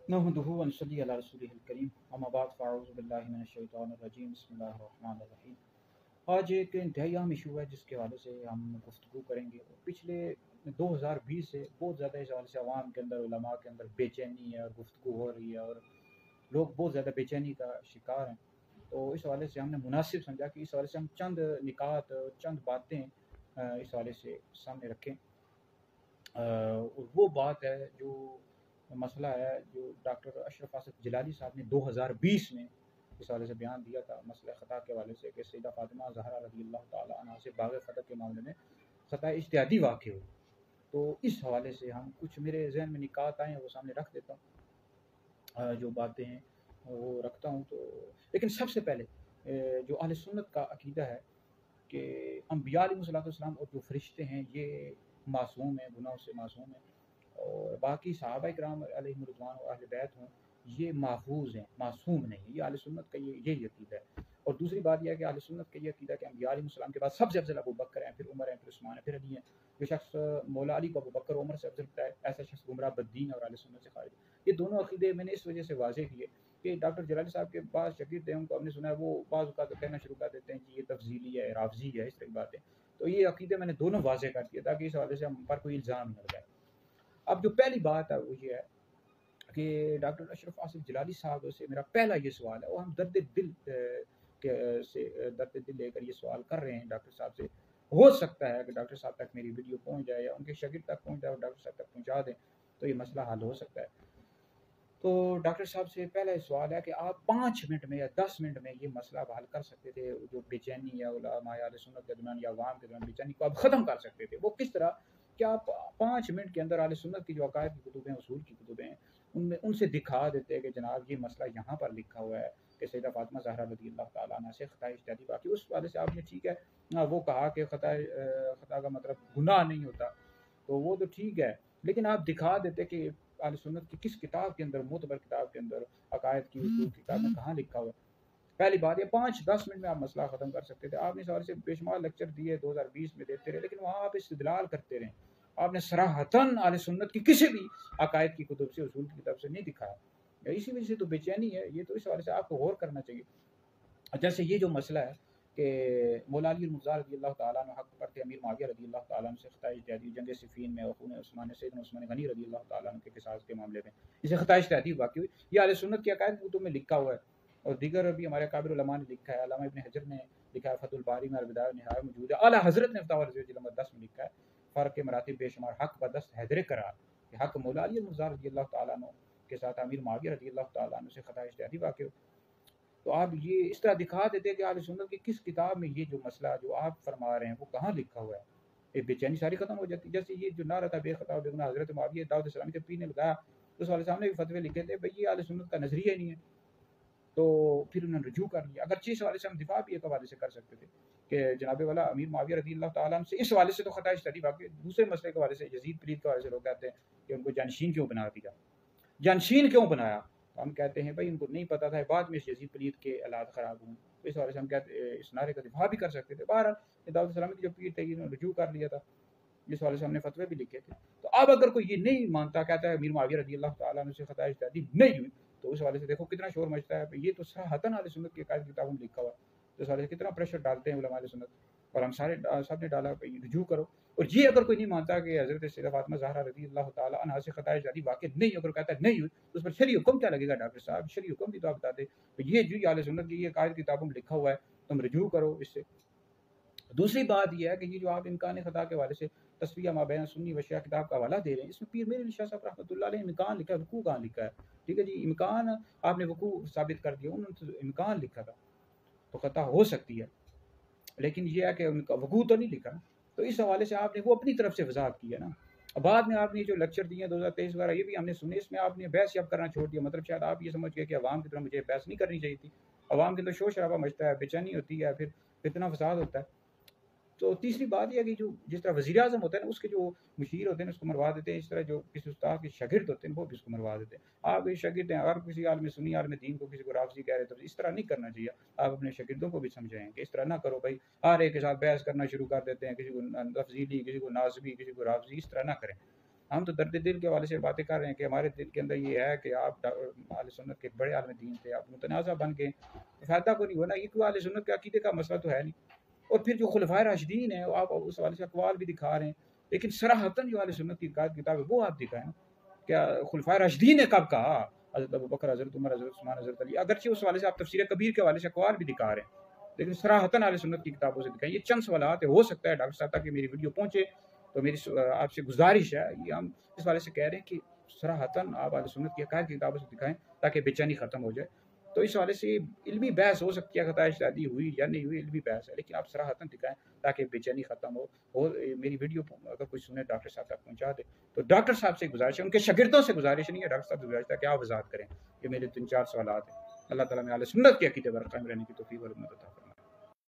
नहमदुहु व नसल्ली अला रसूलिहिल करीम अम्मा बाद फ़अऊज़ु बिल्लाहि मिनश शैतानिर रजीम बिस्मिल्लाहिर रहमानिर रहीम। आज एक इंतहाई अहम इशू है जिसके हवाले से हम गुफ्तगू करेंगे। और पिछले 2020 से बहुत ज़्यादा इस हवाले से अवाम के अंदर उलमा के अंदर बेचैनी है और गुफ्तगू हो रही है और लोग बहुत ज़्यादा बेचैनी का शिकार हैं। तो इस हवाले से हमने मुनासिब समझा कि इस हवाले से हम चंद निकात चंद बातें इस हवाले से सामने रखें। और वो बात है जो मसला है जो डॉक्टर अशरफ आसिफ जिलानी साहब ने 2020 में इस हवाले से बयान दिया था मसला ख़ता के हवाले से कि सैयदा फ़ातिमा ज़हरा रज़ी अल्लाह ताला अन्हा से बाग़ फ़तह के मामले में ख़ता इज्तिहादी वाक़या हुई। तो इस हवाले से हम कुछ मेरे जहन में निकात आए हैं वो सामने रख देता हूँ। जो बातें हैं वो रखता हूँ। तो लेकिन सबसे पहले जो अहले सुन्नत का अक़ीदा है कि अम्बिया अलैहिस्सलाम और जो फ़रिश्ते हैं ये मासूम हैं, गुनाहों से मासूम हैं, और बाकी सहाबा इकराम अलैहिम रिज़वान और अहले बैत हों ये महफूज हैं, मासूम नहीं। ये अहले सुन्नत का यही अक़ीदा है। और दूसरी बात यह है कि अहले सुन्नत का ये अक़ीदा है कि अम्बिया अलैहिस्सलाम के बाद सबसे अफ़ज़ल अबू बकर हैं, फिर उमर हैं, फिर उस्मान हैं, फिर अली हैं। जो शख्स मौला अली को अबू बकर उमर से अफ़ज़ल करता है ऐसा शख्स गुमराह बद्दीन और अहले सुन्नत से खारिज। ये दोनों अक़ीदे मैंने इस वजह से वाज़ेह किए कि डॉक्टर जलाली साहब के पास शागिर्द हैं, उनको हमने सुना है वो बाज़ औक़ात तो कहना शुरू कर देते हैं कि ये तफ़ज़ीली है, राफ़ज़ी है, इस तरह की बातें। तो ये अक़ीदे मैंने दोनों वाज़ेह कर दिए ताकि इस हवाले से हम पर कोई इल्ज़ाम न लगाए। अब जो पहली बात है वो ये है कि डॉक्टर अशरफ आसिफ जिलानी साहब से मेरा पहला ये सवाल है, और हम दर्द दिल दर्द दिल लेकर ये सवाल कर रहे हैं डॉक्टर साहब से। हो सकता है कि डॉक्टर साहब तक मेरी वीडियो पहुंच जाए या उनके शागिर्द तक पहुंच जाए और डॉक्टर साहब तक पहुंचा दें तो ये मसला हल हो सकता है। तो डॉक्टर साहब से पहला सवाल है कि आप 5 मिनट में या 10 मिनट में ये मसला हल कर सकते थे, जो बेचैनी या उलमा या अहले सुन्नत के दरमियान या अवाम के दरमियान बेचैनी को आप ख़त्म कर सकते थे, वो किस तरह? क्या आप 5 मिनट के अंदर अहले सुन्नत की जो अकायद की कुतुब हैं, उसूल की कुतुब हैं, उनमें उनसे दिखा देते कि जनाब ये मसला यहाँ पर लिखा हुआ है कि सैयदा फ़ातिमा ज़हरा रज़ी अल्लाह ताला अन्हा से ख़ता इज्तिहादी वाक़या। उस वाले से आपने ठीक है वो कहा कि ख़ता का मतलब गुनाह नहीं होता, तो वो तो ठीक है, लेकिन आप दिखा देते कि अहले सुन्नत की किस किताब के अंदर, मोतबर किताब के अंदर, अकायद की उसूल किताब में कहाँ लिखा हुआ है। पहली बात ये 5-10 मिनट में आप मसला ख़त्म कर सकते थे। आपने इस हवाले से बेशुमार लेक्चर दिए 2020 में देते रहे, लेकिन वहाँ आप इस्तिदलाल करते रहे। आपने सराहतन अहले सुन्नत की किसी भी अकायद की कुतुब से, उसूल की किताब से नहीं दिखाया। इसी वजह से तो बेचैनी है। ये तो इस हवाले से आपको गौर करना चाहिए। जैसे ये जो मसला है कि मौला अली मुर्तज़ा रज़ी अल्लाह ताला अन्हु हक़ पर थे, अमीर मुआविया रज़ी अल्लाह ताला अन्हु से ख़ता इज्तिहादी जंग सिफ़ीन में और खून उस्मान सैयदना उस्मान गनी रज़ी अल्लाह ताला अन्हु के क़िसास के मामले में इसे ख़ता इज्तिहादी वाक़या हुई। ये अहले सुन्नत की अकायद कुतुब में लिखा हुआ है और दीगर भी हमारे काबिर उलमा ने लिखा है। अल्लामा इब्न हजर ने लिखा है, फ़तहुल बारी में अल-बिदाया व निहाया मौजूद है। आला हज़रत ने फ़तावा रज़विय्यत नंबर 10 में लिखा है, फ़र्क़ मरातिब बेशुमार हक़ बदस्त हैदर करार कि हक़ मौला अली मुर्तज़ा रज़ी अल्लाह ताला अन्हु के साथ अमीर मुआविया रज़ी अल्लाह ताला अन्हु से ख़ता इज्तिहादी वाक़या। तो आप ये इस तरह दिखा देते हैं कि अहले सुन्नत की किस किताब में ये जो मसला जो आप फरमा रहे हैं वो कहाँ लिखा हुआ है। ये बेचैनी सारी ख़त्म हो जाती। जैसे ये जो नारा था बेख़ता बेगुनाह हज़रत मुआविया दाऊद इस्लामी के पीर ने लगाया, उस वाले साहब ने भी फ़तवे लिखे थे, भई ये अहले सुन्नत का नज़रिया ही नहीं है। तो फिर उन्होंने रुजू कर लिया। अगरचे इस हवाले से हम दिफा भी एक हवाले से कर सकते थे कि जनाब वाला अमीर मुआविया रज़ी अल्लाह ताला अन्हु से इस हवाले से तो ख़ता इज्तिहादी वाक़या। दूसरे मसले के हवाले से यज़ीद पलीद के हवाले से लोग कहते हैं कि उनको जानशीन क्यों बना दिया, जानशीन क्यों बनाया? तो हम कहते हैं भाई उनको नहीं पता था, बाद में यज़ीद पलीद के हालात ख़राब हुए। तो इस हवाले से हम कहते इस नारे का दिफा भी कर सकते थे। बहरहाल दाऊद इस्लामी की जो पीर थे इन्होंने रुजू कर लिया था। इस वाले से हमने फतवे भी लिखे थे। तो अब अगर कोई ये नहीं मानता, कहता है अमीर मुआविया रज़ी अल्लाह ताला अन्हु से ख़ता इज्तिहादी नहीं हुई, तो उस हवाले से देखो कितना शोर मचता है। ये तो सराहतन अहले सुन्नत की अकायद किताबों में लिखा हुआ है। तो इस हवाले से कितना प्रेशर डालते हैं उलमा अहले सुन्नत, और हम सारे सब ने डाला कि रुजू करो। और ये अगर कोई नहीं मानता कि हज़रत सैयदा फ़ातिमा ज़हरा रज़ी अल्लाह ताला अन्हा से ख़ता इज्तिहादी वाक़या नहीं, अगर कहता है नहीं हुई, तो उस पर शरई हुक्म क्या लगेगा डॉक्टर साहब? शरई हुक्म भी तो आप बता दें। तो ये जो अहले सुन्नत की ये अकायद किताबों में लिखा हुआ है, तुम रुजू करो इससे। दूसरी बात यह है कि ये जो आप इम्कान ख़ता के हवाले से तस्वीया माबैन सुन्नी व शिया किताब का हवाला दे रहे हैं, इसमें पीर मेरे अली शाह साहब रहमतुल्लाह अलैह ने इम्कान लिखा है, वुकू कहाँ लिखा है? ठीक है जी, इम्कान आपने वुकू साबित कर दिया, उन्होंने तो इम्कान लिखा था, तो ख़ता हो सकती है, लेकिन ये है कि उनका वुकू तो नहीं लिखा। तो इस हवाले से आपने वो अपनी तरफ से वज़ाहत की है ना। बाद में आपने जो लेक्चर दिए हैं 2023 वगैरह, ये भी हमने सुने, इसमें आपने बहस ही अब करना छोड़ दिया। मतलब शायद आप ये समझ गए कि अवाम की तरह मुझे बहस नहीं करनी चाहिए थी। अवाम के अंदर शोर शराबा मचता है, बेचैनी होती है, फिर फितना फसाद होता है। तो तीसरी बात ये है कि जो जिस तरह वज़ीर-ए-आज़म होता है ना, उसके जो मुशीर होते हैं उसको मरवा देते हैं, इस तरह जो किसी उस्ताद के शागिर्द होते हैं वो भी उसको मरवा देते हैं। आप ये शागिर्द हैं, अगर किसी आलिम सुन्नी आलिम दीन को किसी को राफ़ज़ी कह रहे तो इस तरह नहीं करना चाहिए। आप अपने शागिर्दों को भी समझाएँ कि इस तरह ना करो भाई, हर एक के साथ बहस करना शुरू कर देते हैं, किसी को तफ़ज़ीली, किसी को नाज़िबी, किसी को राफ़ज़ी, इस तरह ना करें। ہم تو درد دل کے حوالے سے باتیں کر رہے ہیں کہ ہمارے دل کے اندر یہ ہے کہ آپ اہل سنت کے بڑے عالم دین تھے، آپ متنازع بن گئے، فائدہ کو نہیں ہونا، یہ کوئی اہل سنت کے عقیدے کا مسئلہ تو ہے نہیں۔ اور پھر جو خلفائے راشدین ہیں آپ اس حوالے سے اقوال بھی دکھا رہے ہیں، لیکن صراحتاً جو اہل سنت کی کتاب ہے وہ آپ دکھائیں۔ کیا خلفائے راشدین نے کب کہا حضرت ابوبکر، حضرت عمر، حضرت عثمان، حضرت علی؟ اگرچہ اس حوالے سے آپ تفسیر کبیر کے حوالے سے اقوال بھی دکھا رہے ہیں، لیکن صراحتاً اہل سنت کی کتابوں سے دکھائیں۔ یہ چند سوالات ہے، ہو سکتا ہے ڈاکٹر صاحب تک میری ویڈیو پہنچے تو میری آپ سے گزارش ہے، یہ ہم اس حوالے سے کہہ رہے ہیں کہ صراحتاً آپ اہل سنت کی عقائد کی کتابوں سے دکھائیں تاکہ بے چینی ختم ہو جائے۔ تو اس حوالے سے علمی بحث ہو سکتی ہے، خطا اجتہادی ہوئی یا نہیں ہوئی، علمی بحث ہے، لیکن آپ صراحتاً دکھائیں تاکہ بے چینی ختم ہو۔ اور میری ویڈیو اگر کوئی سنے ڈاکٹر صاحب تک پہنچا دے، تو ڈاکٹر صاحب سے گزارش ہے، ان کے شاگردوں سے گزارش نہیں ہے، ڈاکٹر صاحب سے گزارش ہے کہ آپ وضاحت کریں۔ یہ میرے 3-4 سوالات ہیں۔ اللہ تعالیٰ میں اہل سنت کے عقیدے پر قائم رہنے کی توفیق اور مدد عطا فرمائے۔